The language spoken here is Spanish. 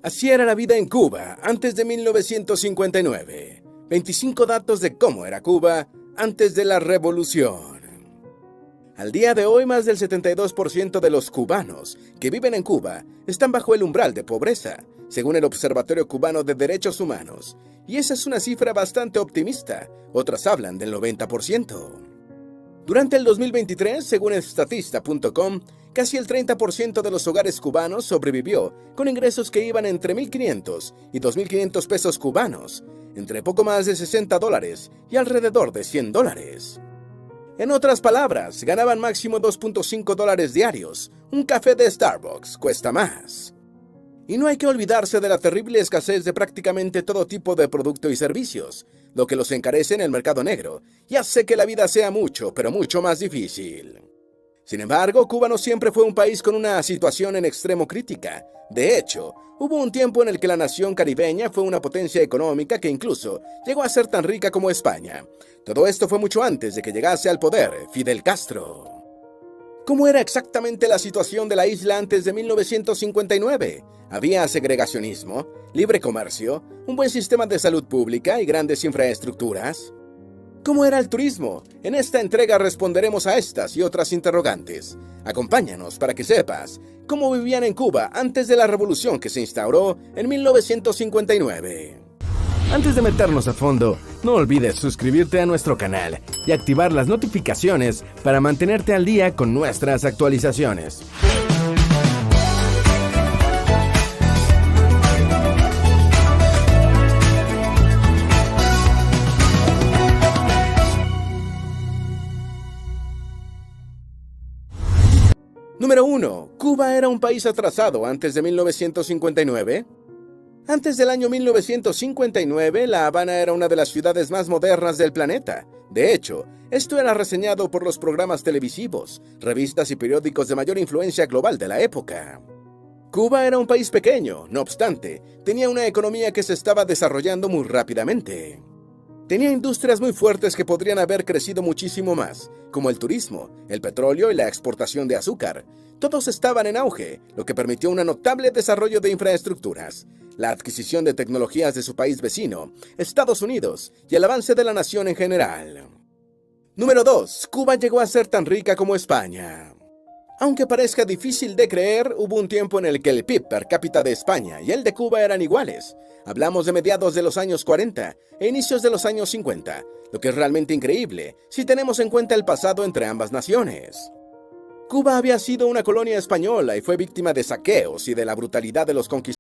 Así era la vida en Cuba antes de 1959. 25 datos de cómo era Cuba antes de la revolución. Al día de hoy, más del 72% de los cubanos que viven en Cuba están bajo el umbral de pobreza, según el Observatorio Cubano de Derechos Humanos. Y esa es una cifra bastante optimista. Otras hablan del 90%. Durante el 2023, según Statista.com, casi el 30% de los hogares cubanos sobrevivió con ingresos que iban entre 1.500 y 2.500 pesos cubanos, entre poco más de $60 y alrededor de $100. En otras palabras, ganaban máximo $2.5 diarios. Un café de Starbucks cuesta más. Y no hay que olvidarse de la terrible escasez de prácticamente todo tipo de producto y servicios, lo que los encarece en el mercado negro y hace que la vida sea mucho, pero mucho más difícil. Sin embargo, Cuba no siempre fue un país con una situación en extremo crítica. De hecho, hubo un tiempo en el que la nación caribeña fue una potencia económica que incluso llegó a ser tan rica como España. Todo esto fue mucho antes de que llegase al poder Fidel Castro. ¿Cómo era exactamente la situación de la isla antes de 1959? Había segregacionismo, libre comercio, un buen sistema de salud pública y grandes infraestructuras. ¿Cómo era el turismo? En esta entrega responderemos a estas y otras interrogantes. Acompáñanos para que sepas cómo vivían en Cuba antes de la revolución que se instauró en 1959. Antes de meternos a fondo, no olvides suscribirte a nuestro canal y activar las notificaciones para mantenerte al día con nuestras actualizaciones. Número 1. ¿Cuba era un país atrasado antes de 1959? Antes del año 1959, La Habana era una de las ciudades más modernas del planeta. De hecho, esto era reseñado por los programas televisivos, revistas y periódicos de mayor influencia global de la época. Cuba era un país pequeño, no obstante, tenía una economía que se estaba desarrollando muy rápidamente. Tenía industrias muy fuertes que podrían haber crecido muchísimo más, como el turismo, el petróleo y la exportación de azúcar. Todos estaban en auge, lo que permitió un notable desarrollo de infraestructuras, la adquisición de tecnologías de su país vecino, Estados Unidos, y el avance de la nación en general. Número 2. Cuba llegó a ser tan rica como España. Aunque parezca difícil de creer, hubo un tiempo en el que el PIB per cápita de España y el de Cuba eran iguales. Hablamos de mediados de los años 40 e inicios de los años 50, lo que es realmente increíble si tenemos en cuenta el pasado entre ambas naciones. Cuba había sido una colonia española y fue víctima de saqueos y de la brutalidad de los conquistadores.